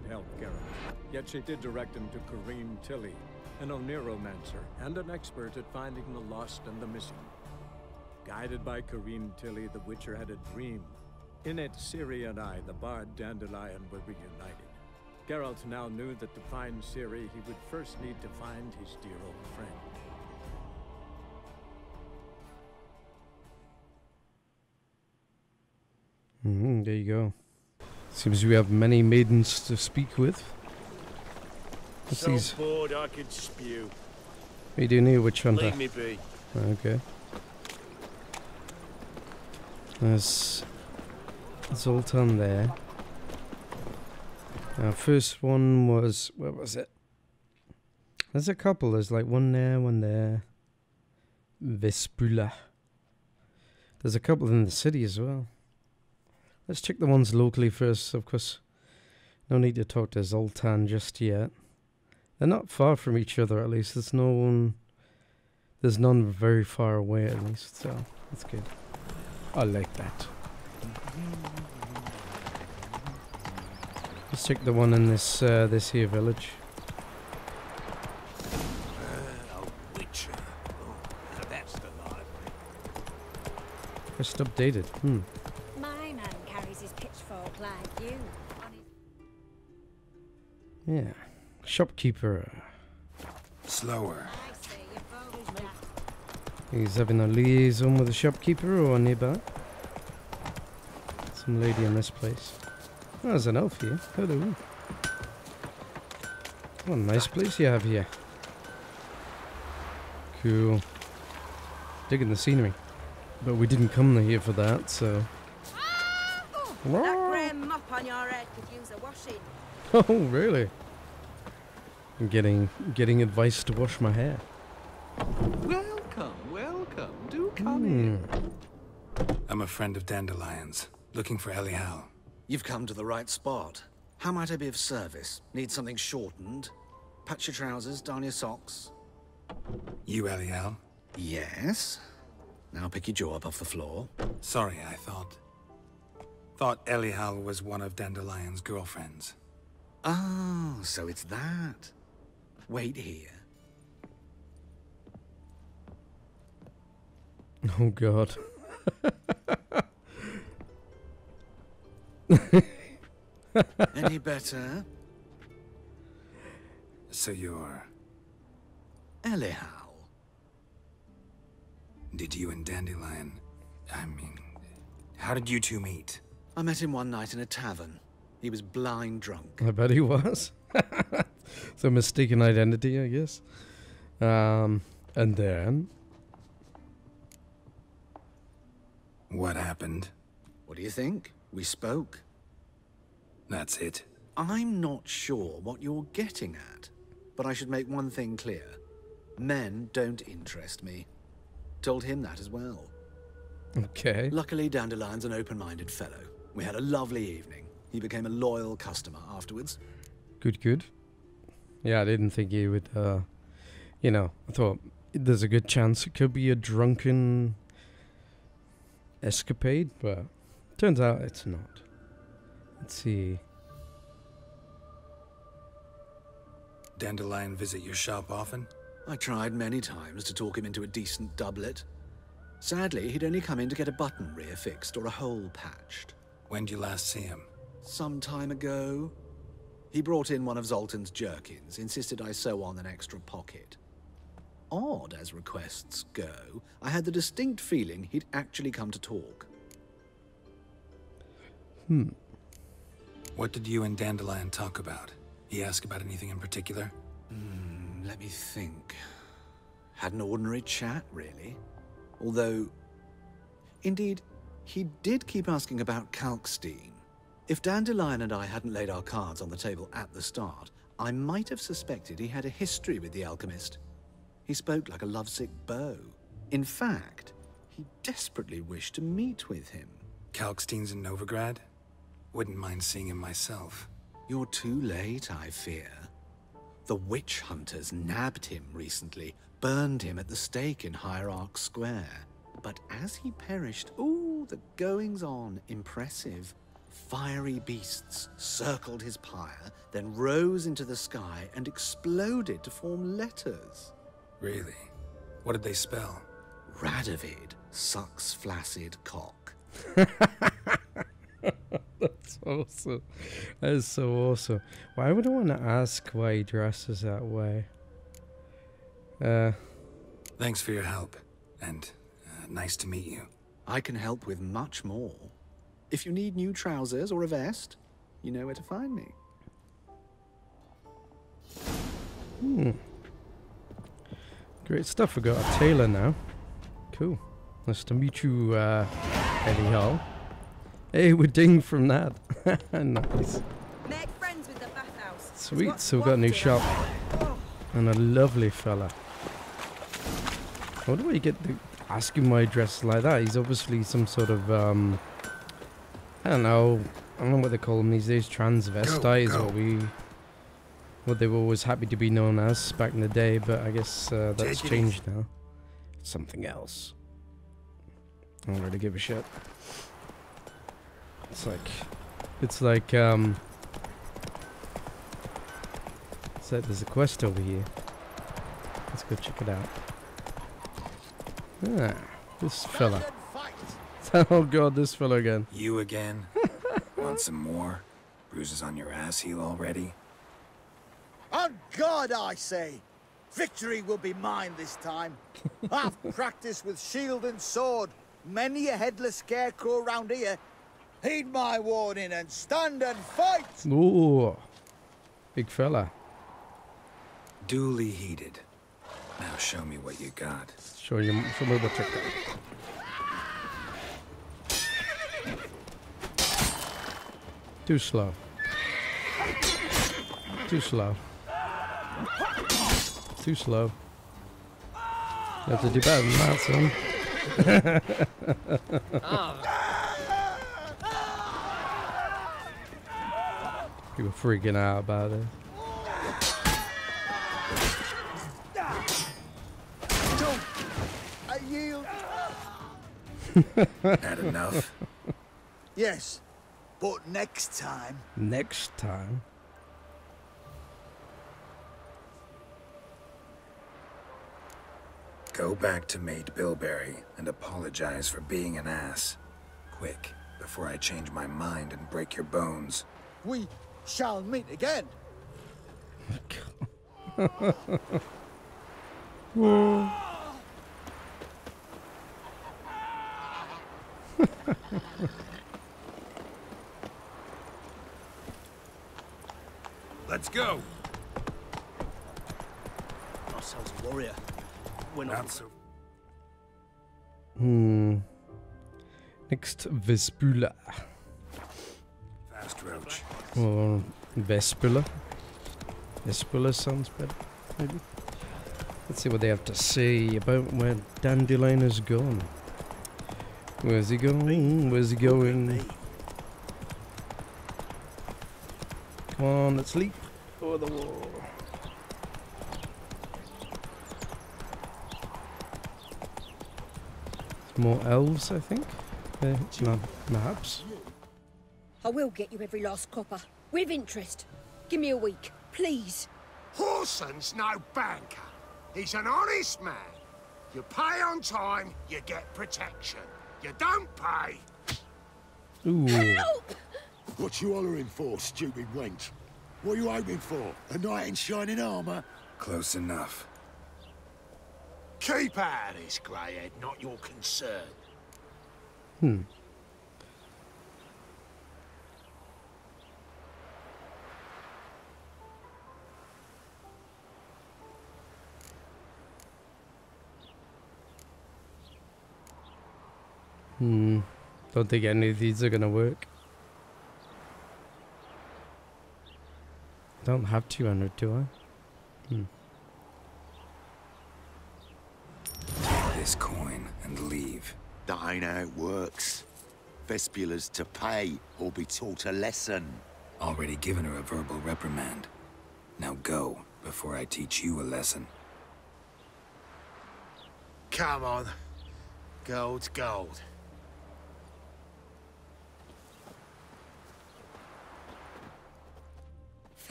help Geralt, yet she did direct him to Kareem Tilly, an Oniromancer and an expert at finding the lost and the missing. Guided by Kareem Tilly, the Witcher had a dream. In it, Ciri and I, the bard Dandelion, were reunited. Geralt now knew that to find Ciri, he would first need to find his dear old friend. There you go. Seems we have many maidens to speak with. What's So these? bored I could spew. What are you doing here, Witch Hunter? Leave me be. Okay. There's Zoltan there. Our first one was, where was it? There's a couple. There's like one there. Vespula. There's a couple in the city as well. Let's check the ones locally first, of course. No need to talk to Zoltan just yet. They're not far from each other, at least. There's no one. There's none very far away, at least. So that's good. I like that. Let's check the one in this this here village. A witcher. Oh, now that's the library. Just updated. My man carries his pitchfork like you. Yeah. Shopkeeper. Slower. I say you're both daft. He's having a liaison with a shopkeeper or nearby. Some lady in this place. Oh, there's an elf here. Hello. What a nice place you have here. Cool. Digging the scenery. But we didn't come here for that, so... That grey mop on your head could use a washing. Oh, really? I'm getting advice to wash my hair. Welcome, welcome. Do come in. I'm a friend of Dandelion's, looking for A.L.C. You've come to the right spot. How might I be of service? Need something shortened? Patch your trousers, darn your socks. You A.L.C? Yes. Now pick your jaw up off the floor. Sorry, I thought A.L.C was one of Dandelion's girlfriends. Oh, so it's that. Wait here. Oh, God. Any better? So you're... A.L.C. Did you and Dandelion... I mean... How did you two meet? I met him one night in a tavern. He was blind drunk. I bet he was. It's a mistaken identity, I guess. And then... What happened? What do you think? We spoke. That's it. I'm not sure what you're getting at, but I should make one thing clear. Men don't interest me. Told him that as well. Okay. Luckily, Dandelion's an open-minded fellow. We had a lovely evening. He became a loyal customer afterwards. Good. Yeah, I didn't think he would, you know, I thought there's a good chance it could be a drunken escapade, but turns out it's not. Let's see. Dandelion visit your shop often? I tried many times to talk him into a decent doublet. Sadly, he'd only come in to get a button rear-fixed or a hole patched. When'd you last see him? Some time ago. He brought in one of Zoltan's jerkins, insisted I sew on an extra pocket. Odd as requests go, I had the distinct feeling he'd actually come to talk. What did you and Dandelion talk about? He asked about anything in particular? Let me think. Had an ordinary chat, really. Although, indeed, he did keep asking about Kalkstein. If Dandelion and I hadn't laid our cards on the table at the start, I might have suspected he had a history with the alchemist. He spoke like a lovesick beau. In fact, he desperately wished to meet with him. Kalkstein's in Novigrad? Wouldn't mind seeing him myself. You're too late, I fear. The witch hunters nabbed him recently, burned him at the stake in Hierarch Square. But as he perished, ooh, the goings-on, impressive. fiery beasts circled his pyre, then rose into the sky and exploded to form letters. Really? What did they spell? Radovid sucks flaccid cock. That's awesome. That is so awesome. Why would I want to ask why he dresses that way? Thanks for your help, and nice to meet you. I can help with much more. If you need new trousers or a vest, you know where to find me. Great stuff. We got a tailor now. Cool. Nice to meet you, anyhow. Hey, we're ding from that. Nice. Make friends with the bathhouse. Sweet. So we've got a new shop. And a lovely fella. How do I get to ask him why he dresses like that? He's obviously some sort of, I don't know what they call them these days. Transvestite is what they were always happy to be known as back in the day, but I guess that's changed now. Something else. I don't really give a shit. It's like there's a quest over here. Let's go check it out. Ah, this fella. Oh god, this fella again. You again? Want some more? Bruises on your ass heal already? On God, I say! Victory will be mine this time. I've practiced with shield and sword. Many a headless scarecrow round here. Heed my warning and stand and fight! Ooh, big fella. Duly heated. Now show me what you got. Show me what you got. Too slow. Too slow. Too slow. You have to do better than that, son. People freaking out about it. Don't! I yield! Had enough? Yes, but next time. Next time. Go back to Mate Bilberry and apologize for being an ass. Quick, before I change my mind and break your bones. We shall meet again. Let's go. Ourselves a warrior. We're Not so. Next, Vespula. Fast, Roach. Or Vespula. Vespula sounds better, maybe. Let's see what they have to say about where Dandylion has gone. Where's he going? Where's he going? Come on, let's leap over the wall. More elves, I think. Perhaps. I will get you every last copper. With interest. Give me a week, please. Horson's no banker. He's an honest man. You pay on time, you get protection. You don't pay. Ooh. Help! What you hollering for, stupid wench? What are you hoping for? A knight in shining armour? Close enough. Keep out of this, greyhead, not your concern. Don't think any of these are gonna work. I don't have 200, do I? Take this coin and leave. That ain't how it works. Vespula's to pay or be taught a lesson. Already given her a verbal reprimand. Now go, before I teach you a lesson. Come on. Gold's gold.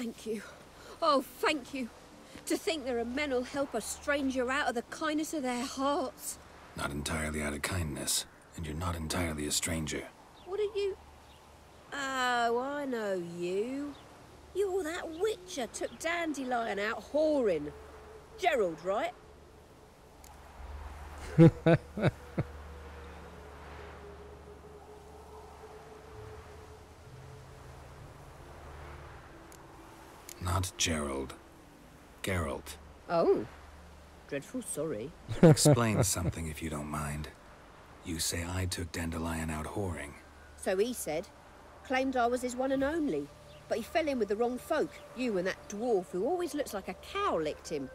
Thank you. Oh, thank you. To think there are men who'll help a stranger out of the kindness of their hearts. Not entirely out of kindness, and you're not entirely a stranger. What are you... Oh, I know you. You're that witcher took Dandelion out whoring. Gerald, right? Not Gerald. Geralt. Oh. Dreadful sorry. Explain something if you don't mind. You say I took Dandelion out whoring. So he said. Claimed I was his one and only. But he fell in with the wrong folk. You and that dwarf who always looks like a cow licked him.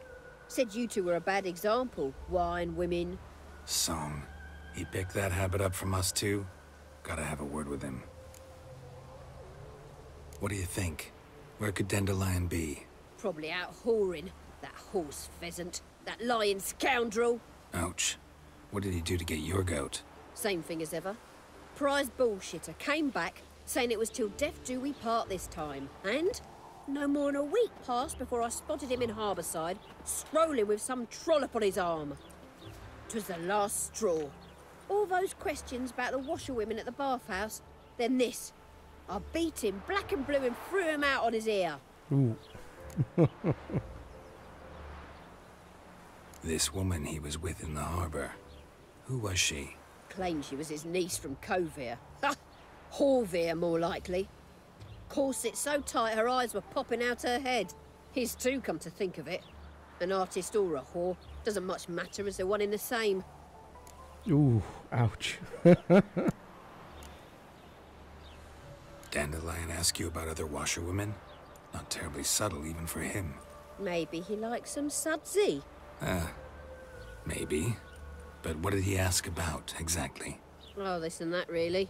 Said you two were a bad example. Wine, women. Song. He picked that habit up from us too? Gotta have a word with him. What do you think? Where could Dandelion be? Probably out whoring. That horse pheasant. That lying scoundrel. Ouch. What did he do to get your goat? Same thing as ever. Prize bullshitter came back, saying it was till death do we part this time. And no more than a week passed before I spotted him in Harbourside, strolling with some trollop on his arm. 'Twas the last straw. All those questions about the washerwomen at the bathhouse, then this. I beat him black and blue and threw him out on his ear. Ooh. This woman he was with in the harbour. Who was she? Claimed she was his niece from Kovir. Ha! Horvir, more likely. Corset so tight her eyes were popping out her head. His too, come to think of it. An artist or a whore. Doesn't much matter as they're one in the same. Ooh, ouch. Dandelion ask you about other washerwomen? Not terribly subtle even for him. Maybe he likes some sudsy. Maybe. But what did he ask about, exactly? Oh, this and that, really.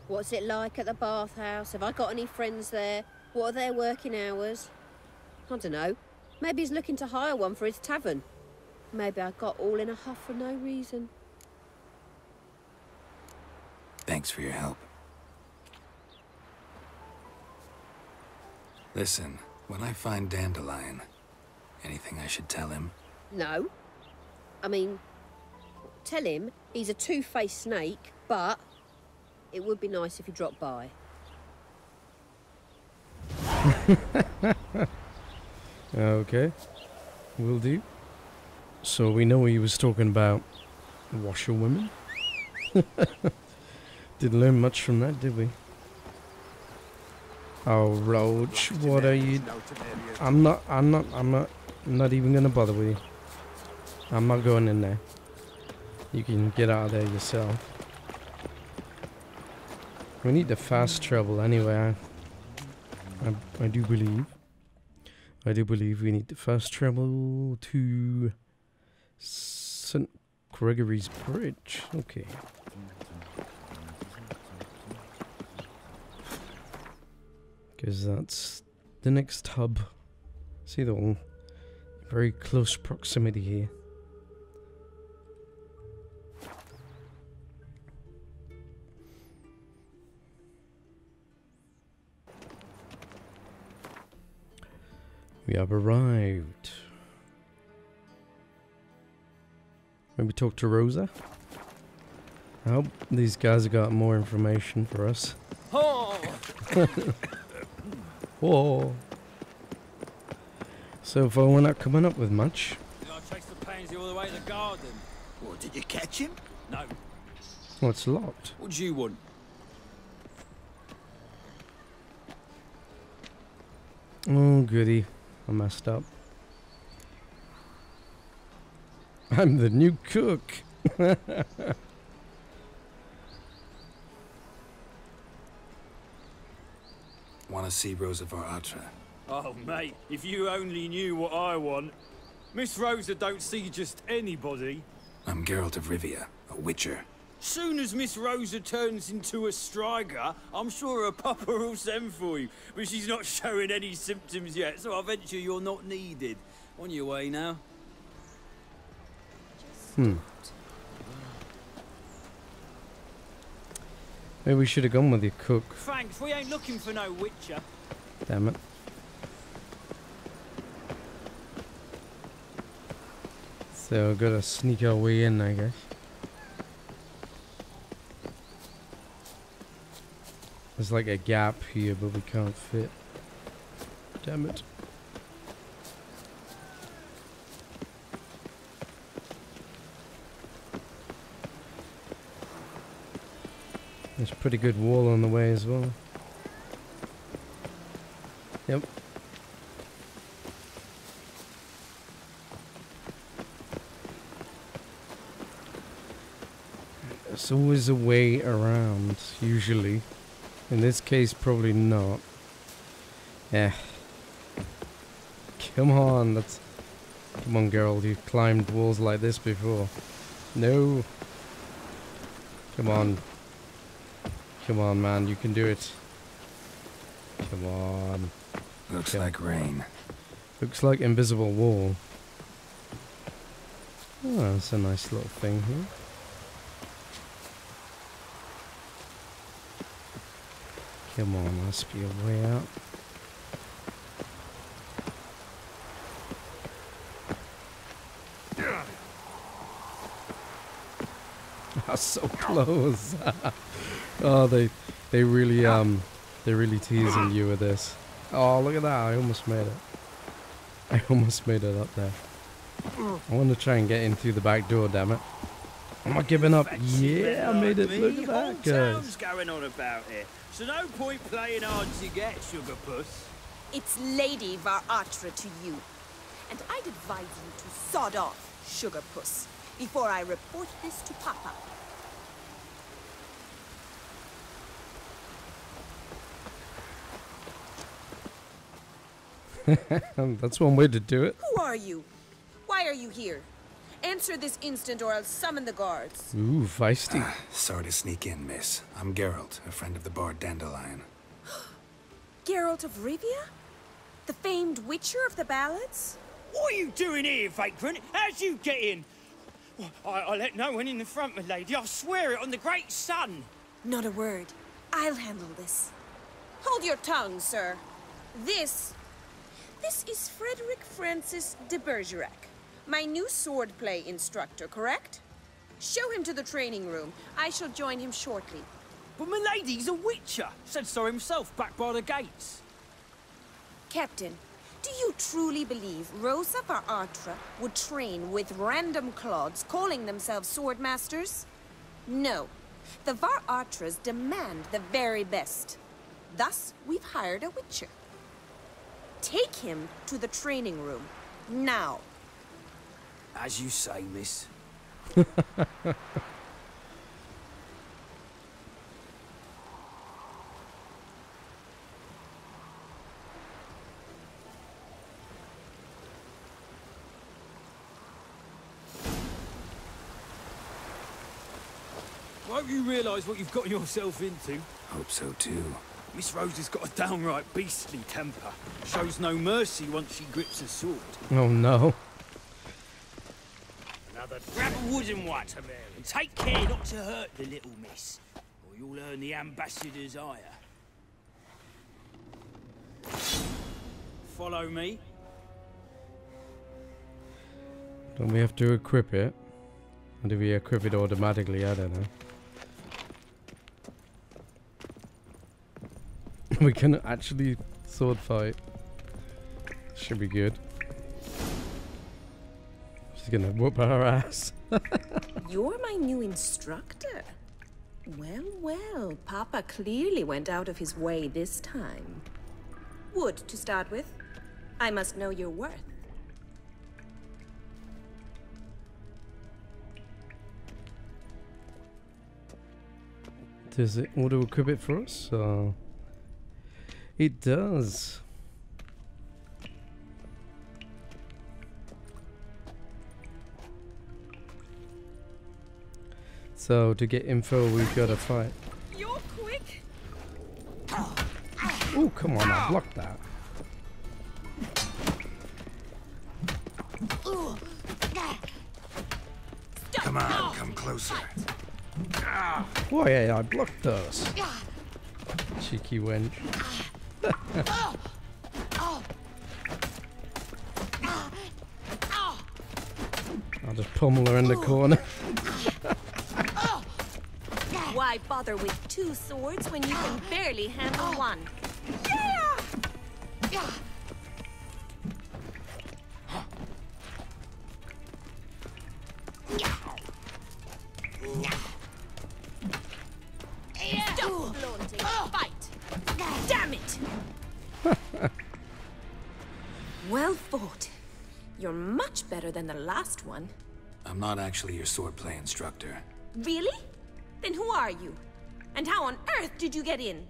What's it like at the bathhouse? Have I got any friends there? What are their working hours? I don't know. Maybe he's looking to hire one for his tavern. Maybe I got all in a huff for no reason. Thanks for your help. Listen, when I find Dandelion, anything I should tell him? No. I mean, tell him he's a two-faced snake, but it would be nice if he dropped by. Okay, will do. So we know he was talking about washerwomen. Didn't learn much from that, did we? Oh, Roach, what are you? I'm not even gonna bother with you. I'm not going in there. You can get out of there yourself. We need the fast travel anyway. I do believe. I do believe we need the fast travel to St. Gregory's Bridge. Okay. Because that's the next hub. See, they're all very close proximity here. We have arrived. Maybe talk to Rosa? I hope these guys have got more information for us. Oh. Whoa. So far we're not coming up with much. Did I chase the pansy all the way to the garden? What, did you catch him? No. Oh, it's locked. What do you want? Oh, goody. I messed up. I'm the new cook. Want to see Rosa Varatra? Oh, mate, if you only knew what I want. Miss Rosa don't see just anybody. I'm Geralt of Rivia, a witcher. Soon as Miss Rosa turns into a striker, I'm sure her papa will send for you. But she's not showing any symptoms yet, so I venture you're not needed. On your way now. Maybe we should have gone with your cook. Thanks, we ain't looking for no witcher. Damn it. So we've got to sneak our way in, I guess. There's like a gap here, but we can't fit. Damn it. There's a pretty good wall on the way as well. Yep. There's always a way around, usually. In this case, probably not. Yeah. Come on, that's... Come on, girl, you've climbed walls like this before. No. Come on. Come on, man, you can do it. Come on. Looks like rain. Looks like invisible wall. Oh, that's a nice little thing here. Come on, must be a way out. That's so close. Oh, they really teasing you with this. Oh, look at that! I almost made it. I almost made it up there. I want to try and get in through the back door. Damn it! I'm not giving up. Yeah, I made it. Look at that, guys. Going on about it, so no point playing hard to get, sugar puss. It's Lady Varatra to you. And I'd advise you to sod off, sugar puss, before I report this to Papa. That's one way to do it. Who are you? Why are you here? Answer this instant or I'll summon the guards. Ooh, feisty. Sorry to sneak in, miss. I'm Geralt, a friend of the bard Dandelion. Geralt of Rivia? The famed witcher of the ballads? What are you doing here, vagrant? How'd you get in? Well, I let no one in the front, my lady. I swear it on the great sun. Not a word. I'll handle this. Hold your tongue, sir. This is Frederick Francis de Bergerac, my new swordplay instructor, correct? Show him to the training room. I shall join him shortly. But my lady's a witcher. Said so himself back by the gates. Captain, do you truly believe Rosa Varatra would train with random clods calling themselves swordmasters? No. The Varatras demand the very best. Thus, we've hired a witcher. Take him to the training room, now. As you say, miss. Won't you realise what you've got yourself into? Hope so too. Miss Rose has got a downright beastly temper. Shows no mercy once she grips a sword. Oh no. Another grab a wooden one, and take care not to hurt the little miss, or you'll earn the ambassador's ire. Follow me. Don't we have to equip it? Or do we equip it automatically? I don't know. We can actually sword fight. Should be good. She's gonna whoop our ass. You're my new instructor. Well, well, Papa clearly went out of his way this time. Wood, to start with. I must know your worth. Does it auto-equip it for us? It does. So to get info, we've got to fight. You're quick. Oh, come on! I blocked that. Come on, come closer. Oh yeah, I blocked those. Cheeky wench. I'll just pummel her in the corner. Why bother with two swords when you can barely handle one? Yeah! Stop flaunting. Fight! Damn it! Well fought. You're much better than the last one. I'm not actually your swordplay instructor. Really? Then who are you? And how on earth did you get in?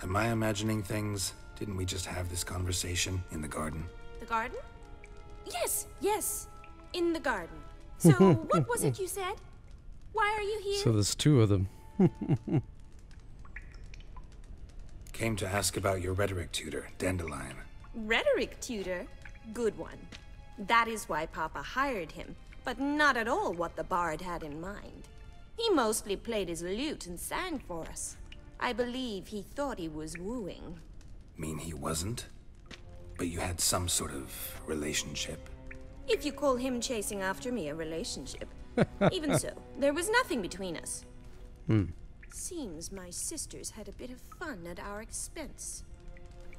Am I imagining things? Didn't we just have this conversation in the garden? The garden? Yes. In the garden. So, what was it you said? Why are you here? So there's two of them. Came to ask about your rhetoric tutor, Dandelion. Rhetoric tutor? Good one. That is why Papa hired him, but not at all what the bard had in mind. He mostly played his lute and sang for us. I believe he thought he was wooing. Mean he wasn't? But you had some sort of relationship? If you call him chasing after me a relationship. Even so, there was nothing between us. Seems my sisters had a bit of fun at our expense.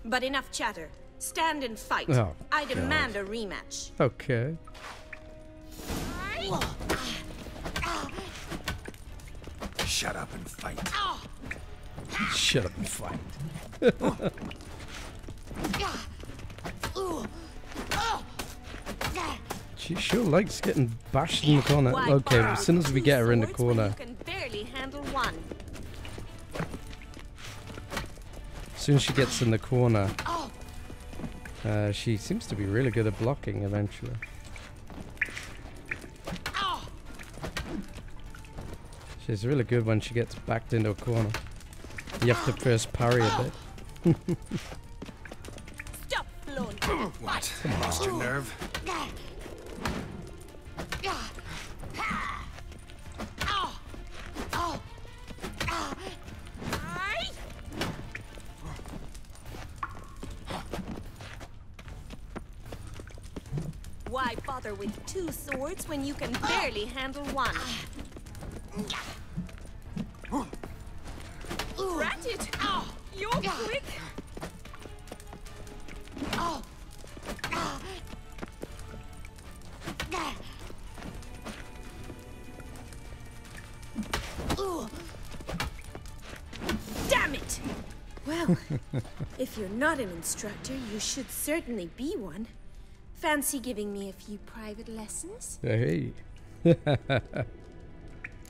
But enough chatter. Stand and fight. Oh, I demand a rematch. Okay. Shut up and fight. Shut up and fight. She sure likes getting bashed in the corner. Okay, as soon as we get her in the corner. You can barely handle one. As soon as she gets in the corner, she seems to be really good at blocking eventually. She's really good when she gets backed into a corner. You have to first parry a bit. Stop flaunting. What? Lost your nerve? Why bother with two swords when you can barely handle one? Rat it! You're quick! Damn it! Well, if you're not an instructor, you should certainly be one. Fancy giving me a few private lessons? Hey.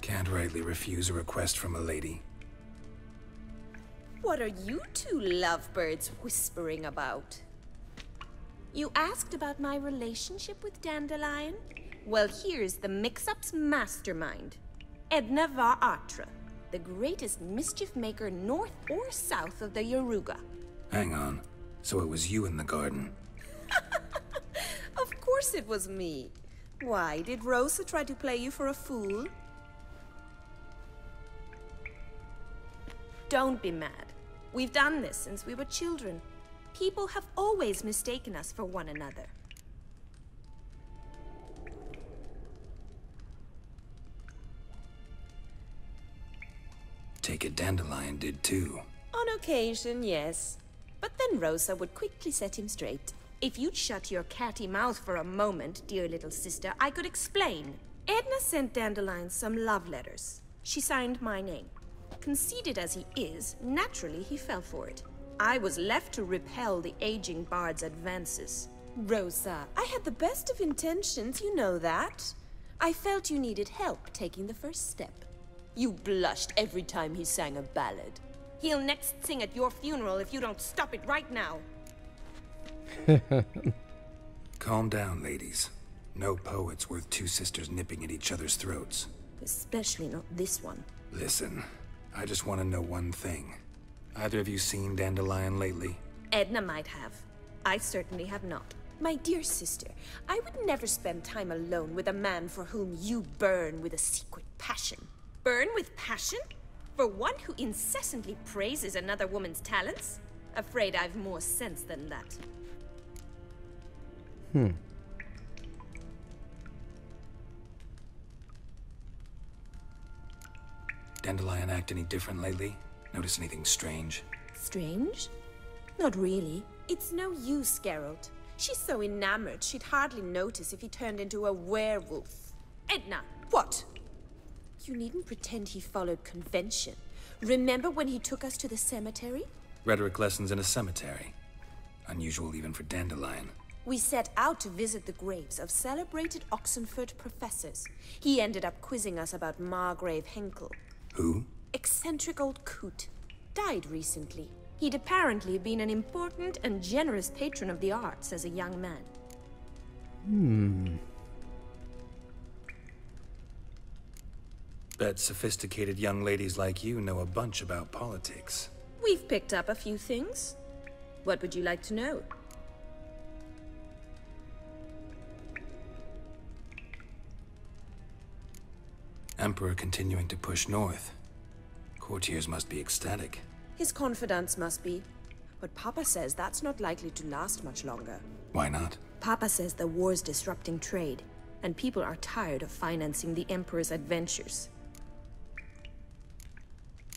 Can't rightly refuse a request from a lady. What are you two lovebirds whispering about? You asked about my relationship with Dandelion? Well, here's the mix-up's mastermind. Edna Var-Atra, the greatest mischief maker north or south of the Yaruga. Hang on. So it was you in the garden? Of course it was me. Why, did Rosa try to play you for a fool? Don't be mad. We've done this since we were children. People have always mistaken us for one another. Take it Dandelion did too. On occasion, yes. But then Rosa would quickly set him straight. If you'd shut your catty mouth for a moment, dear little sister, I could explain. Edna sent Dandelion some love letters. She signed my name. Conceited as he is, naturally he fell for it. I was left to repel the aging bard's advances. Rosa, I had the best of intentions, you know that. I felt you needed help taking the first step. You blushed every time he sang a ballad. He'll next sing at your funeral if you don't stop it right now. Calm down, ladies. No poet's worth two sisters nipping at each other's throats. Especially not this one. Listen, I just want to know one thing. Either of you seen Dandelion lately? Edna might have. I certainly have not. My dear sister, I would never spend time alone with a man for whom you burn with a secret passion. Burn with passion? For one who incessantly praises another woman's talents? Afraid I've more sense than that. Dandelion act any different lately? Notice anything strange? Strange? Not really. It's no use, Geralt. She's so enamored she'd hardly notice if he turned into a werewolf. Edna, what? You needn't pretend he followed convention. Remember when he took us to the cemetery? Rhetoric lessons in a cemetery. Unusual even for Dandelion. We set out to visit the graves of celebrated Oxenford professors. He ended up quizzing us about Margrave Henkel. Who? Eccentric old coot. Died recently. He'd apparently been an important and generous patron of the arts as a young man. Bet sophisticated young ladies like you know a bunch about politics. We've picked up a few things. What would you like to know? Emperor continuing to push north. Courtiers must be ecstatic. His confidants must be. But Papa says that's not likely to last much longer. Why not? Papa says the war's disrupting trade, and people are tired of financing the Emperor's adventures.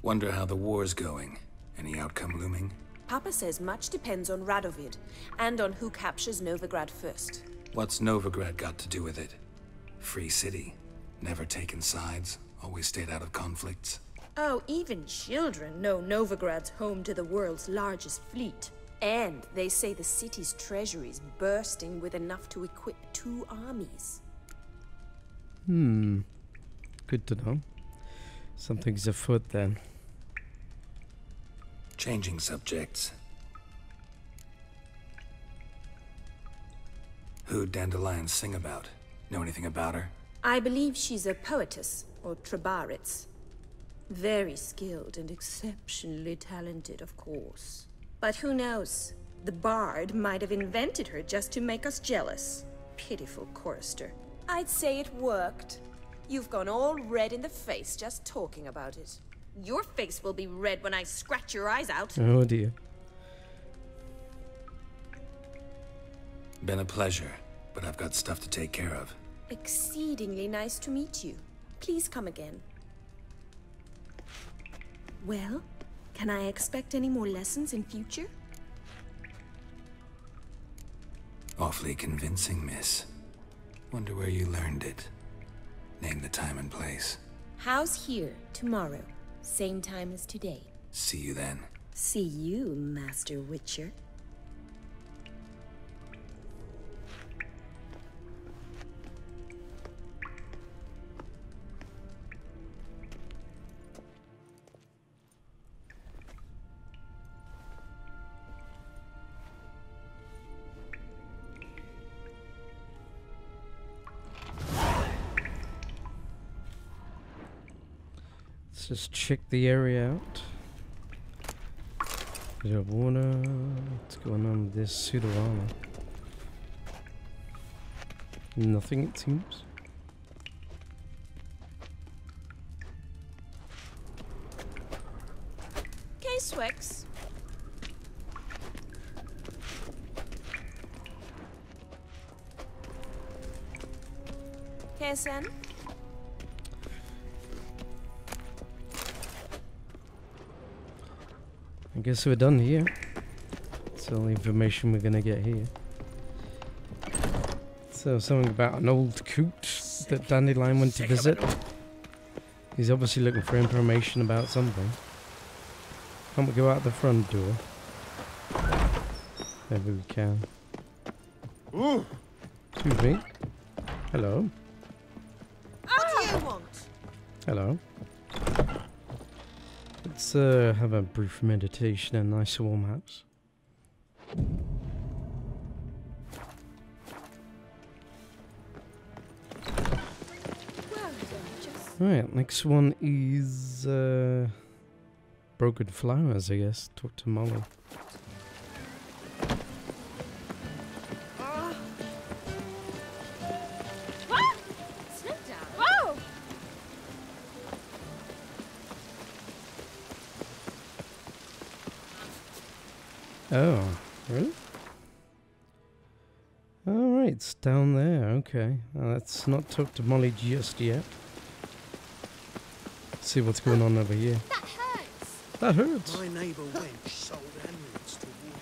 Wonder how the war's going. Any outcome looming? Papa says much depends on Radovid, and on who captures Novigrad first. What's Novigrad got to do with it? Free city. Never taken sides. Always stayed out of conflicts. Oh, even children know Novigrad's home to the world's largest fleet. And they say the city's treasury's bursting with enough to equip 2 armies. Good to know. Something's afoot then. Changing subjects. Who'd Dandelion sing about? Know anything about her? I believe she's a poetess, or Trebaritz. Very skilled and exceptionally talented, of course. But who knows? The bard might have invented her just to make us jealous. Pitiful chorister. I'd say it worked. You've gone all red in the face just talking about it. Your face will be red when I scratch your eyes out. Oh dear. Been a pleasure, but I've got stuff to take care of. Exceedingly nice to meet you. Please come again. Well, can I expect any more lessons in future? Awfully convincing, miss. Wonder where you learned it. Name the time and place. House here, tomorrow. Same time as today. See you then. See you, Master Witcher. Let's just check the area out. Bit of water. What's going on with this suit of armor? Nothing, it seems. K-Swex. KSN. I guess we're done here. That's all the information we're gonna get here. So something about an old coot that Dandylion went to visit. He's obviously looking for information about something. Can't we go out the front door? Maybe we can. Excuse me. Hello. What do you want? Hello. Let's have a brief meditation in a nice warm house. Right, next one is Broken Flowers, I guess. Talk to Molly. Oh, really? Alright, it's down there, okay. Let's not talk to Molly just yet. See what's going on over here. That hurts! That hurts! My neighbour wench sold amulets to ward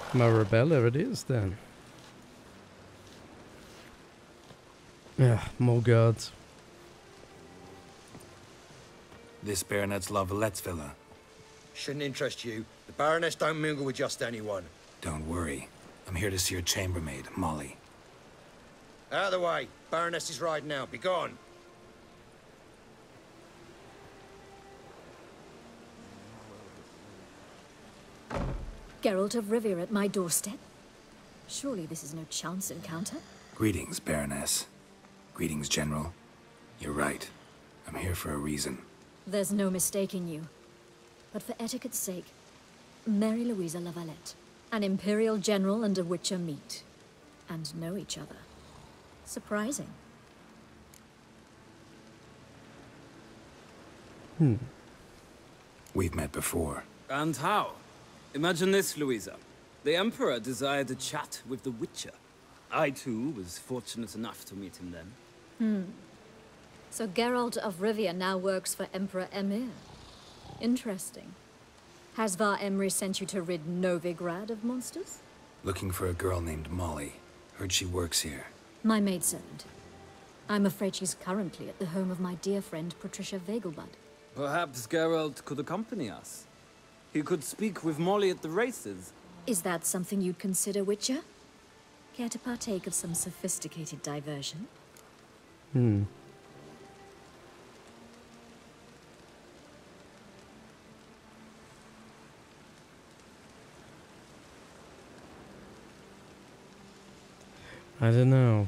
off the Marabella it is then. Yeah, more guards. This Baronet's La Vallette's villa. Shouldn't interest you. The Baroness don't mingle with just anyone. Don't worry. I'm here to see your chambermaid, Molly. Out of the way. Baroness is riding out. Be gone. Geralt of Rivia at my doorstep? Surely this is no chance encounter? Greetings, Baroness. Greetings, General. You're right. I'm here for a reason. There's no mistaking you. But for etiquette's sake, Mary Louisa La Valette, an Imperial General and a Witcher meet, and know each other. Surprising. We've met before. And how? Imagine this, Louisa. The Emperor desired a chat with the Witcher. I, too, was fortunate enough to meet him then. So Geralt of Rivia now works for Emperor Emir. Interesting. Has Var Emry sent you to rid Novigrad of monsters? Looking for a girl named Molly. Heard she works here. My maidservant. I'm afraid she's currently at the home of my dear friend Patricia Vegelbud. Perhaps Geralt could accompany us. He could speak with Molly at the races. Is that something you'd consider, Witcher? Care to partake of some sophisticated diversion? I don't know.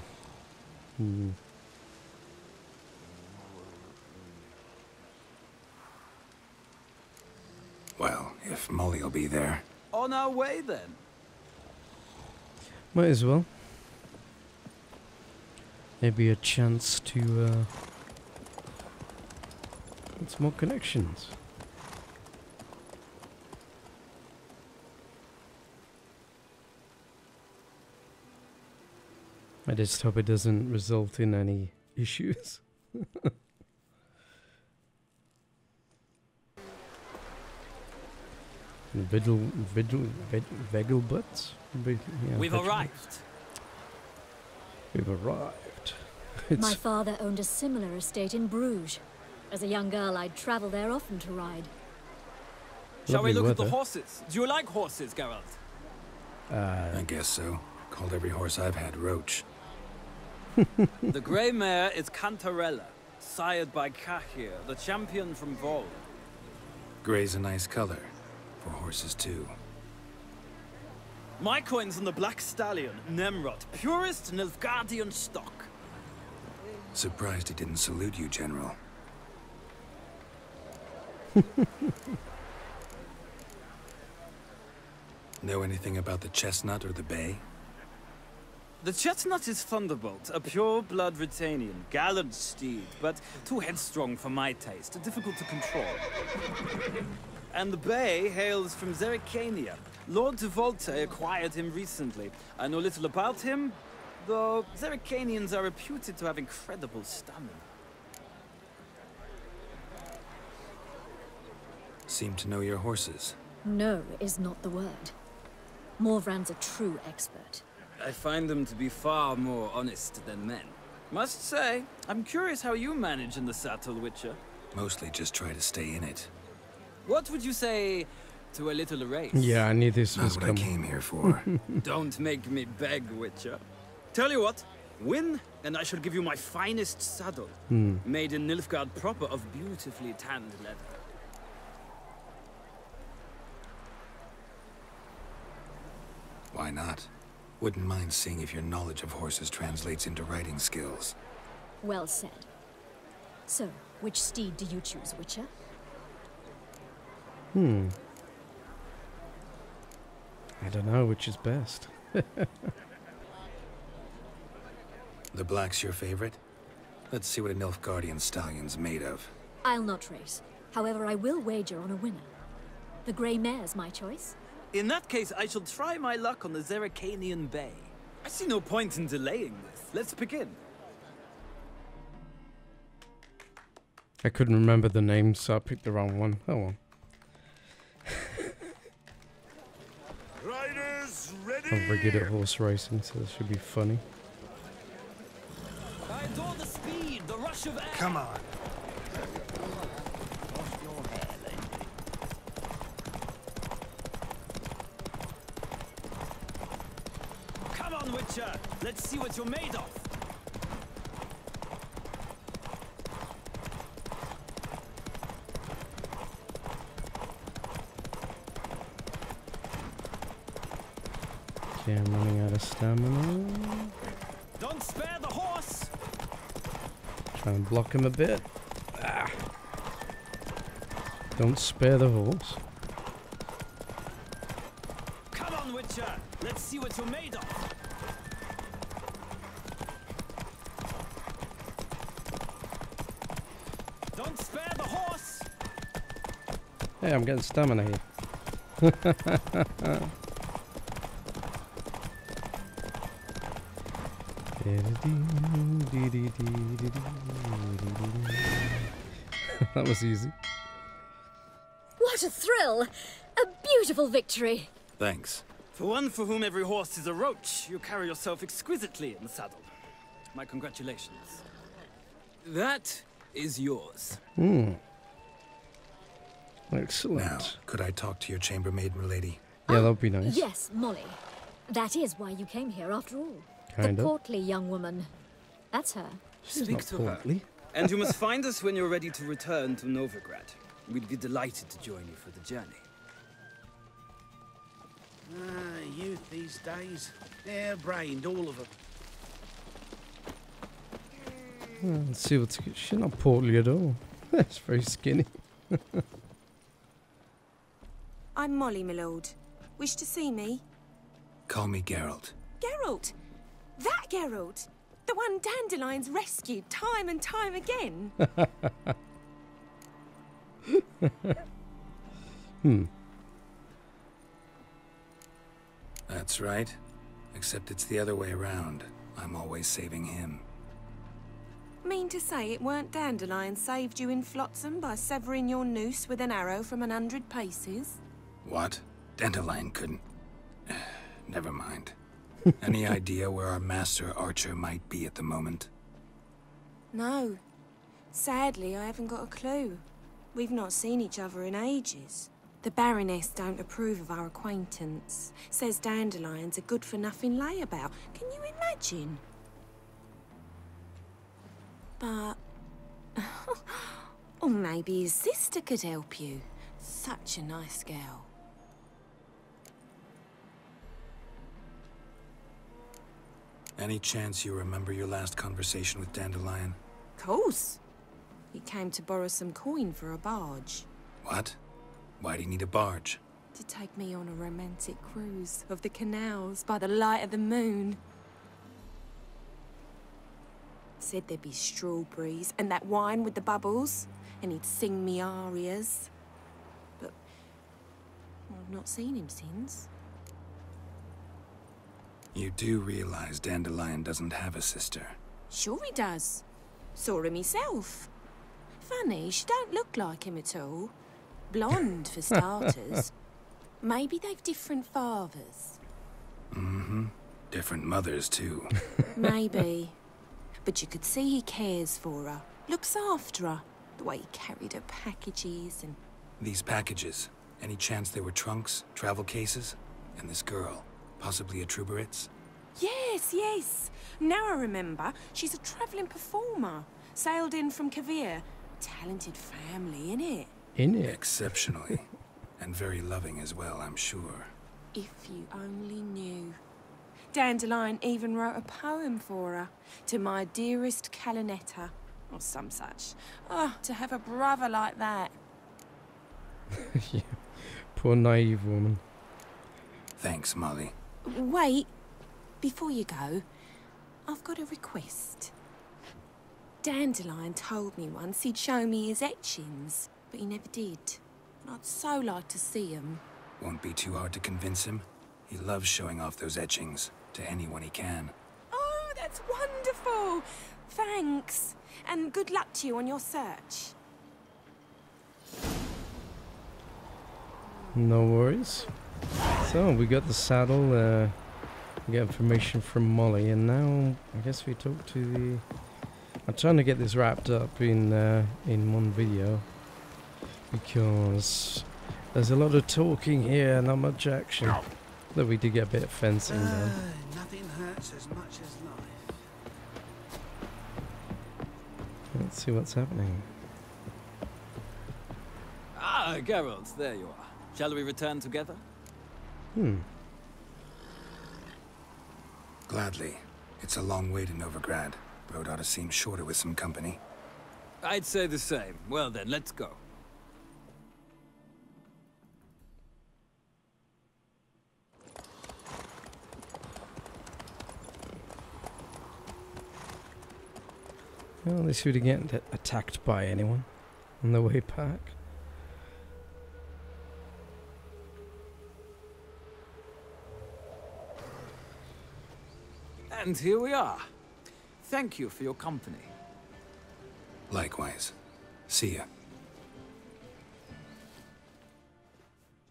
Well, if Molly'll be there. On our way, then. Might as well. Maybe a chance to get some more connections. I just hope it doesn't result in any issues. Vegelbutts? Yeah, We've arrived. We've arrived. My father owned a similar estate in Bruges. As a young girl, I'd travel there often to ride. Shall we Lovely look at the weather. horses? Do you like horses, Geralt? I guess so. Called every horse I've had Roach. The grey mare is Cantarella, sired by Cahir, the champion from Vol. Gray's a nice color. For horses, too. My coin's on the black stallion, Nemrod, purest Nilfgaardian stock. Surprised he didn't salute you, General. Know anything about the chestnut or the bay? The chestnut is Thunderbolt, a pure-blood Britannian, gallant steed, but too headstrong for my taste, difficult to control. And the bay hails from Zerrikania. Lord de Volte acquired him recently. I know little about him, though Zerrikanians are reputed to have incredible stamina. Seem to know your horses. No is not the word. Morvran's a true expert. I find them to be far more honest than men. Must say, I'm curious how you manage in the saddle, Witcher. Mostly just try to stay in it. What would you say to a little race? Yeah, I knew this Not was what I coming. came here for. Don't make me beg, Witcher. Tell you what, win, and I shall give you my finest saddle. Made in Nilfgaard proper of beautifully tanned leather. Why not? Wouldn't mind seeing if your knowledge of horses translates into riding skills. Well said. So, which steed do you choose, Witcher? I don't know which is best. The black's your favorite? Let's see what a Nilfgaardian stallion's made of. I'll not race. However, I will wager on a winner. The grey mare's my choice. In that case, I shall try my luck on the Zeracanian Bay. I see no point in delaying this. Let's begin. I couldn't remember the name, so I picked the wrong one. Oh well. Riders ready? I'm very good at horse racing, so this should be funny. I adore the speed, the rush of air. Come on. Come on, Witcher. Let's see what you're made of. Okay, I'm running out of stamina. Don't spare the horse. Try and block him a bit. Ah. Don't spare the horse. Come on, Witcher. Let's see what you're made of. Don't spare the horse. Hey, I'm getting stamina here. That was easy. What a thrill! A beautiful victory! Thanks. For one for whom every horse is a roach, you carry yourself exquisitely in the saddle. My congratulations. That is yours. Excellent. Now, could I talk to your chambermaid, milady? Yeah, that would be nice. Yes, Molly. That is why you came here after all. Kind the of. portly young woman. That's her. She's Speak not to portly. her. And you must find us when you're ready to return to Novigrad. We'd be delighted to join you for the journey. Youth these days. Hair-brained, all of them. Let's see what's... She's not portly at all. It's very skinny. I'm Molly, my lord. Wish to see me? Call me Geralt. Geralt! That Geralt! The one Dandelion's rescued time and time again. That's right. Except it's the other way around. I'm always saving him. Mean to say it weren't Dandelion saved you in Flotsam by severing your noose with an arrow from 100 paces? What? Dandelion couldn't... Never mind. Any idea where our master archer might be at the moment? No. Sadly, I haven't got a clue. We've not seen each other in ages. The Baroness don't approve of our acquaintance. Says Dandelion's a good-for-nothing layabout. Can you imagine? But... or maybe his sister could help you. Such a nice girl. Any chance you remember your last conversation with Dandelion? Course. He came to borrow some coin for a barge. What? Why'd he need a barge? To take me on a romantic cruise of the canals by the light of the moon. Said there'd be strawberries and that wine with the bubbles, and he'd sing me arias. But I've not seen him since. You do realize Dandelion doesn't have a sister? Sure he does. Saw him myself. Funny, she don't look like him at all. Blonde, for starters. Maybe they've different fathers. Mm-hmm. Different mothers, too. Maybe. But you could see he cares for her. Looks after her. The way he carried her packages and... These packages, any chance they were trunks, travel cases? And this girl, possibly a Truberitz? Yes, yes. Now I remember. She's a travelling performer. Sailed in from Kavir. Talented family, innit? Exceptionally. And very loving as well, I'm sure. If you only knew. Dandelion even wrote a poem for her. To my dearest Calinetta. Or some such. Oh, to have a brother like that. Yeah. Poor naive woman. Thanks, Molly. Wait. Before you go, I've got a request. Dandelion told me once he'd show me his etchings. but he never did. And I'd so like to see him. Won't be too hard to convince him. He loves showing off those etchings to anyone he can. Oh, that's wonderful! Thanks. And good luck to you on your search. No worries. So, we got the saddle, we got information from Molly, and now I guess we talk to the... I'm trying to get this wrapped up in one video, because there's a lot of talking here, not much action. Though we did get a bit of fencing done. Nothing hurts as much as life. Let's see what's happening. Ah, Geralt, there you are. Shall we return together? Gladly. It's a long way to Novigrad. Road ought to seem shorter with some company. I'd say the same. Well then, let's go. Well, at least we didn't get attacked by anyone on the way back. And here we are. Thank you for your company. Likewise. See ya.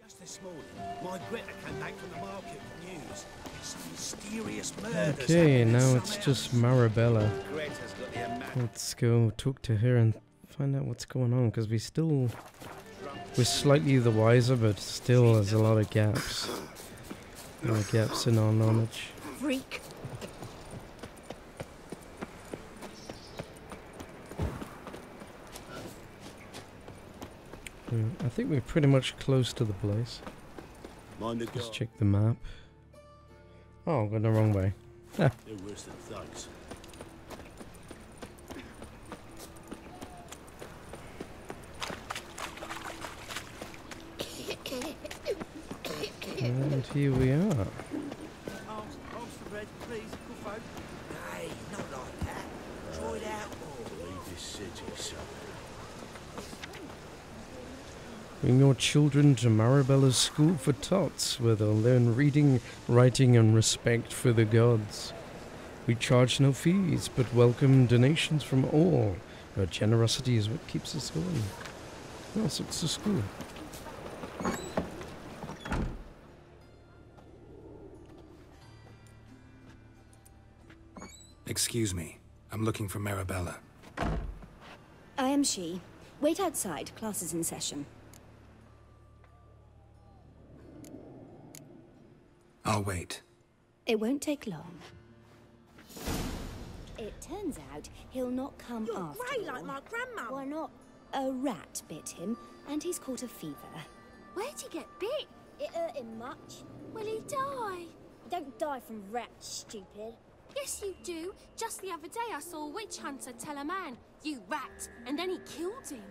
Just this morning, my Greta came back from the market with news. Some mysterious murders. Okay, now it's just Marabella. Greta's got the immaculate. Let's go talk to her and find out what's going on, because we're slightly the wiser, but still there's a lot of gaps. A lot of gaps in our knowledge. Freak. I think we're pretty much close to the place. Just check the map. Oh, I'm going the wrong way. They're worse than thugs. And here we are. Arms for bread, please, good folk. Hey, not like that. Try it out more. Leave this city, son. Bring your children to Marabella's School for Tots, where they'll learn reading, writing, and respect for the gods. We charge no fees, but welcome donations from all. Your generosity is what keeps us going. Oh, so it's a school. Excuse me. I'm looking for Marabella. I am she. Wait outside. Class is in session. I'll wait. It won't take long. It turns out he'll not come after Grey all. like my grandma. Why not? A rat bit him, and he's caught a fever. Where'd he get bit? It hurt him much. Will he die? You don't die from rats, stupid. Yes, you do. Just the other day I saw a witch hunter tell a man, "You rat," and then he killed him.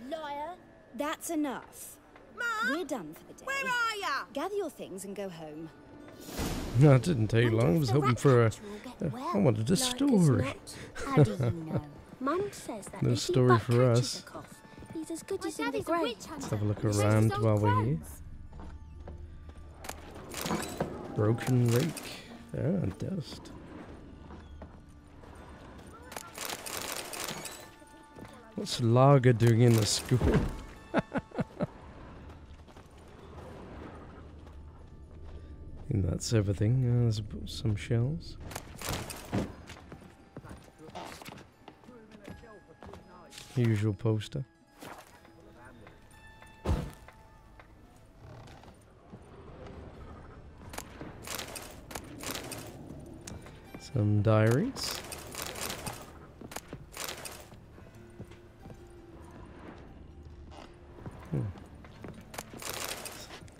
Liar. That's enough. Mum! We're done for the day. Where are ya? Gather your things and go home. No, it didn't take long. I was hoping for a... I wanted a story. How do you know? Mum says that No if story he but for catches us. a cough, he's as good My as in dad the is a grave. witch hunter. Let's have a look He says around his while old we're here. friends. Broken rake. Ah, dust. What's Lager doing in the school? And that's everything. There's some shells. Usual poster. Some diaries.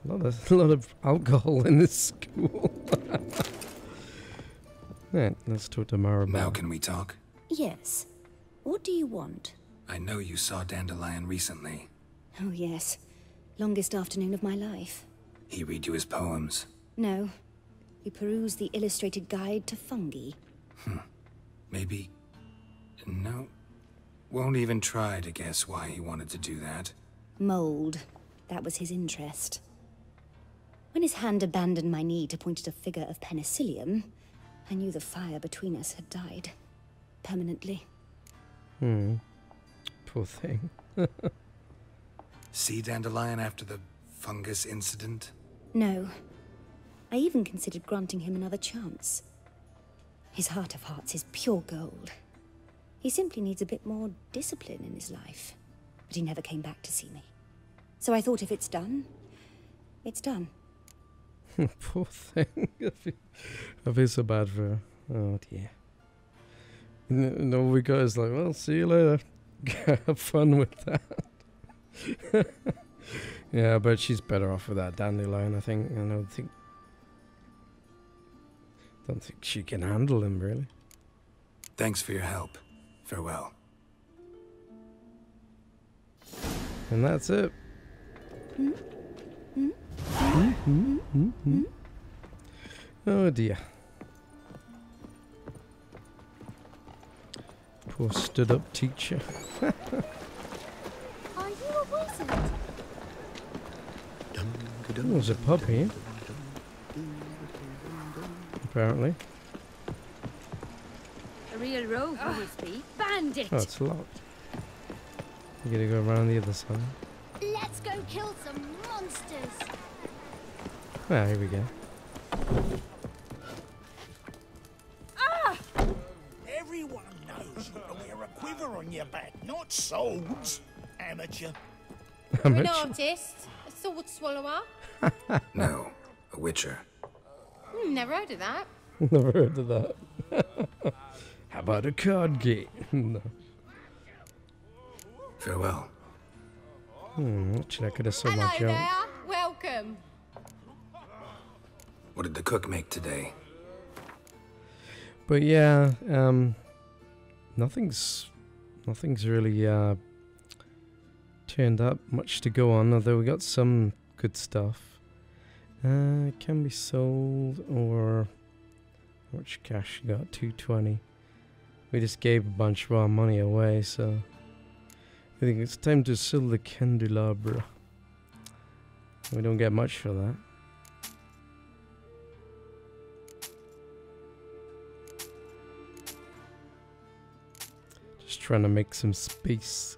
A lot of alcohol in this school. Right, let's talk to Marabella. Now can we talk? Yes. What do you want? I know you saw Dandelion recently. Oh, yes. Longest afternoon of my life. He read you his poems. No. We perused the illustrated guide to fungi. Maybe... No. Won't even try to guess why he wanted to do that. Mold. That was his interest. When his hand abandoned my knee to point at a figure of penicillium, I knew the fire between us had died. Permanently. Poor thing. See Dandelion after the fungus incident? No. I even considered granting him another chance. His heart of hearts is pure gold. He simply needs a bit more discipline in his life. But he never came back to see me. So I thought if it's done, it's done. Poor thing. I feel so bad for her. Oh dear. And all we got is like, well, see you later. Have fun with that. Yeah, but she's better off with that Dandelion, I think. I don't think she can handle him, really. Thanks for your help. Farewell. And that's it. Oh dear. Poor stood-up teacher. Are you a wizard? There's a pub here. Apparently. A real rogue, you must be. Bandit! Oh, it's locked. You gotta go around the other side. Let's go kill some monsters. Ah, here we go. Ah! Everyone knows you to wear a quiver on your back, not swords. Amateur. You're an artist? A sword swallower? No, a witcher. Never heard of that. Never heard of that. How about a card game? No. Farewell. Actually, I could have sold my Hello junk. there. Welcome. What did the cook make today? But yeah, nothing's really turned up much to go on. Although we got some good stuff. Can be sold, or how much cash you got? 220. We just gave a bunch of our money away, so I think it's time to sell the candelabra. We don't get much for that. Just trying to make some space.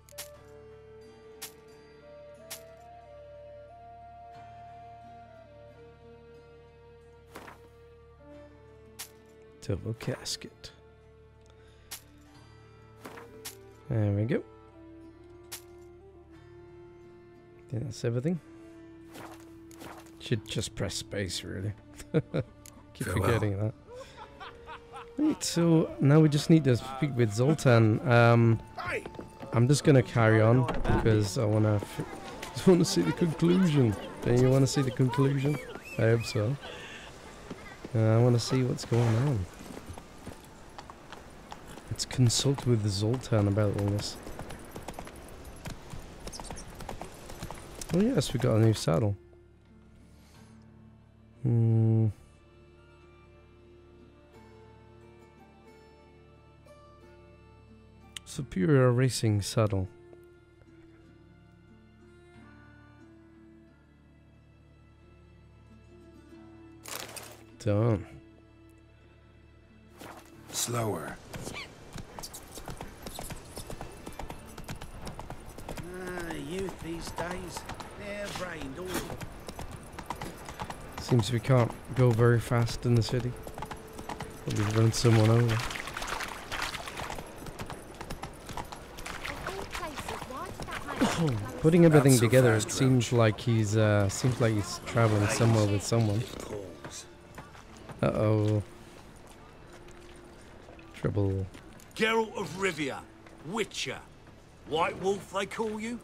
Double casket. There we go. I think that's everything. Should just press space, really. Keep forgetting that. Right, so now we just need to speak with Zoltan. I'm just gonna carry on because I just want to see the conclusion. Don't you want to see the conclusion? I hope so. I want to see what's going on. Let's consult with Zoltan about all this. Oh yes, we got a new saddle. Superior racing saddle. Done. Slower. Youth these days, they're brained all. Seems we can't go very fast in the city. Probably run someone over. Putting everything together, it seems like he's traveling somewhere with someone. Uh-oh. Trouble. Geralt of Rivia, Witcher. White Wolf, they call you?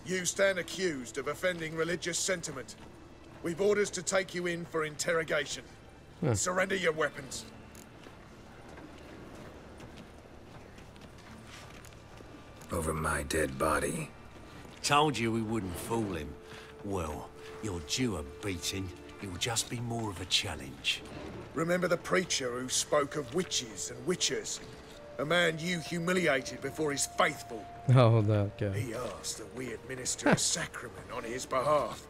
You stand accused of offending religious sentiment. We've orders to take you in for interrogation. Huh. Surrender your weapons. Over my dead body. Told you we wouldn't fool him. Well, you're due a beating. It'll just be more of a challenge. Remember the preacher who spoke of witches and witchers? A man you humiliated before his faithful. Oh, that guy. He asked that we administer a sacrament on his behalf.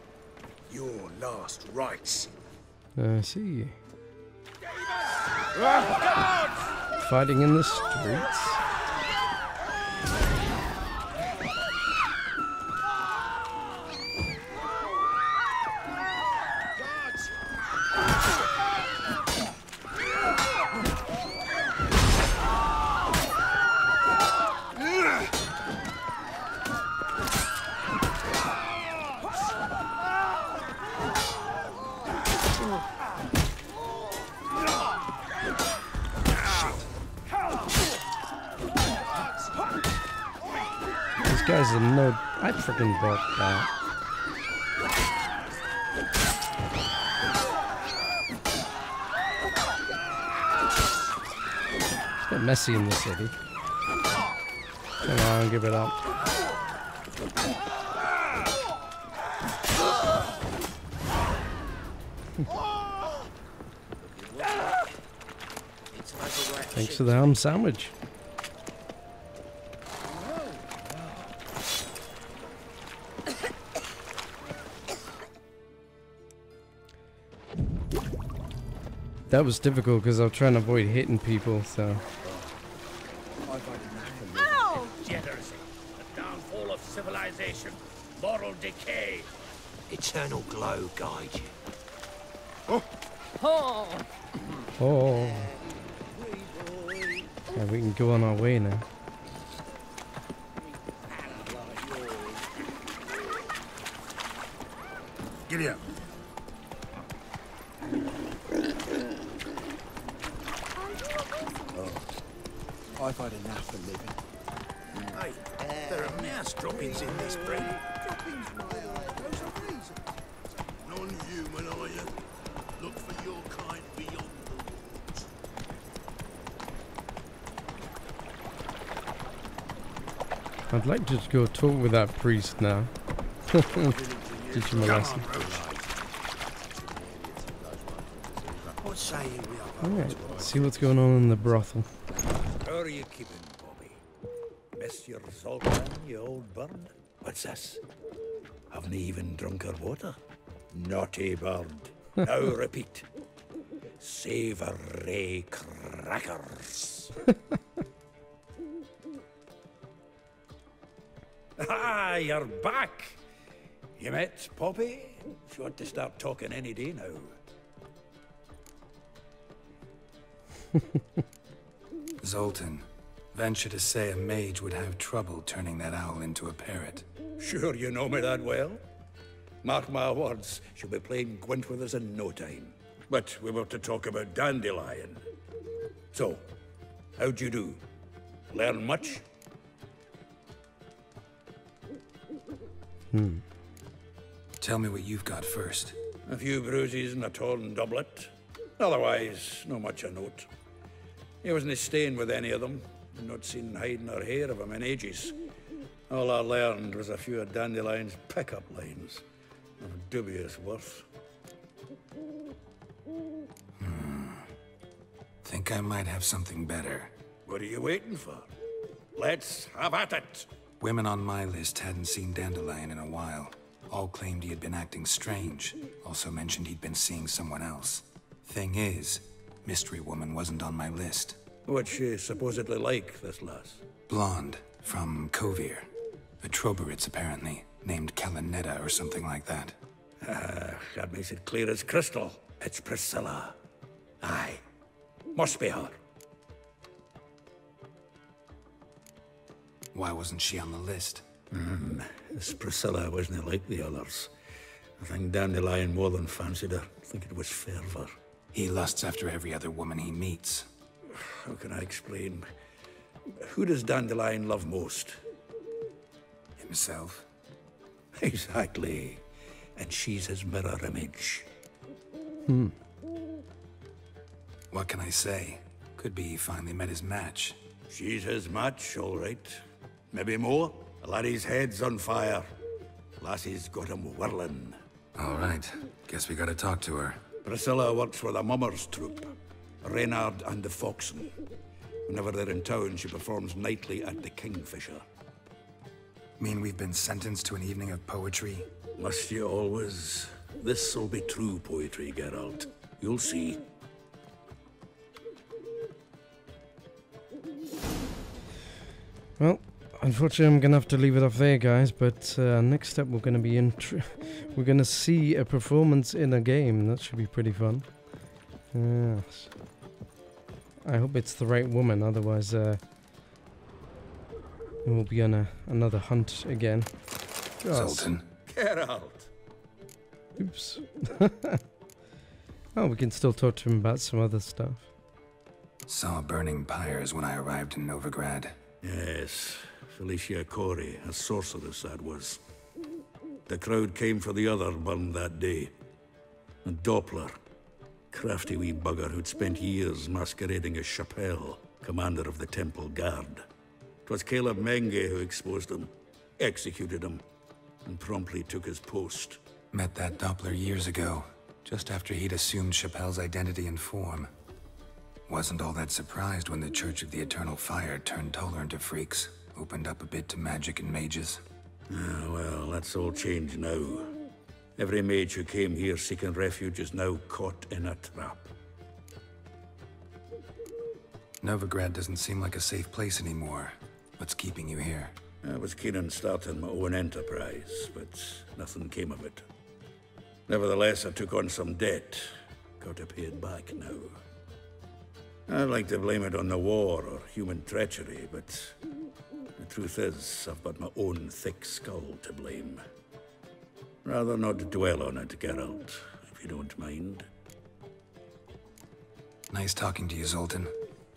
Your last rites. I see. Fighting in the streets. These guys are no... I freaking bought that. It's a bit messy in the city. Come on, give it up. Thanks for the ham sandwich. That was difficult because I was trying to avoid hitting people, so... Ow! Degeneracy, the downfall of civilization, moral decay. Eternal glow guide you. Oh! Oh! Oh. Yeah, we can go on our way now. Giddy up. I've had enough of living. Hey, there are mouse droppings in this bread. Droppings, those are reason. Non-human, are you? Look for your kind beyond the I'd like to just go talk with that priest now. Teach him a lesson. What say you we are? Alright, see what's going on in the brothel. How are you keeping, Bobby? Monsieur Zoltan, you old bird? What's this? Haven't even drunk her water? Naughty bird. Now repeat. Savoury crackers. Ah, you're back. You met Poppy? She ought to start talking any day now. Zoltan, venture to say a mage would have trouble turning that owl into a parrot. Sure you know me that well? Mark my words, she'll be playing Gwent with us in no time. But we were to talk about Dandelion. So, how'd you do? Learn much? Tell me what you've got first. A few bruises and a torn doublet. Otherwise, no much a note. He wasn't staying with any of them. Not seen hiding or hair of him in ages. All I learned was a few of Dandelion's pickup lines. Of dubious worth. Think I might have something better. What are you waiting for? Let's have at it! Women on my list hadn't seen Dandelion in a while. All claimed he had been acting strange. Also mentioned he'd been seeing someone else. Thing is, Mystery Woman wasn't on my list. What's she supposedly like, this lass? Blonde, from Kovir. A Troberitz, apparently. Named Kalanetta or something like that. That makes it clear as crystal. It's Priscilla. Aye. Must be her. Why wasn't she on the list? This Priscilla wasn't like the others. I think Dandelion more than fancied her. I think it was fervor. He lusts after every other woman he meets. How can I explain? Who does Dandelion love most? Himself. Exactly. And she's his mirror image. What can I say? Could be he finally met his match. She's his match, all right. Maybe more. The laddie's head's on fire. Lassie's got him whirling. All right. Guess we gotta talk to her. Priscilla works for the Mummers troupe. Reynard and the Foxen. Whenever they're in town, she performs nightly at the Kingfisher. Mean we've been sentenced to an evening of poetry? Must you always? This'll be true poetry, Geralt. You'll see. Well, unfortunately, I'm gonna have to leave it off there, guys. But next up, we're gonna be we're gonna see a performance in a game. That should be pretty fun. Yes. I hope it's the right woman. Otherwise, we'll be on another hunt again. Zoltan. Geralt. Oops. Oh, we can still talk to him about some other stuff. Saw burning pyres when I arrived in Novigrad. Yes, Felicia Corey, a sorceress that was. The crowd came for the other burned that day. And Doppler, crafty wee bugger who'd spent years masquerading as Chappelle, commander of the Temple Guard. 'Twas Caleb Menge who exposed him, executed him, and promptly took his post. Met that Doppler years ago, just after he'd assumed Chappelle's identity and form. Wasn't all that surprised when the Church of the Eternal Fire turned Toller into freaks, opened up a bit to magic and mages. Ah, well, that's all changed now. Every mage who came here seeking refuge is now caught in a trap. Novigrad doesn't seem like a safe place anymore. What's keeping you here? I was keen on starting my own enterprise, but nothing came of it. Nevertheless, I took on some debt. Got to pay it back now. I'd like to blame it on the war or human treachery, but the truth is, I've got my own thick skull to blame. Rather not dwell on it, Geralt, if you don't mind. Nice talking to you, Zoltan.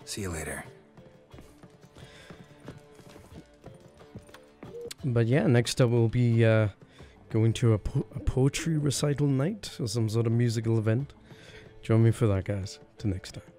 See you later. But yeah, next up we'll be going to a poetry recital night or some sort of musical event. Join me for that, guys. Till next time.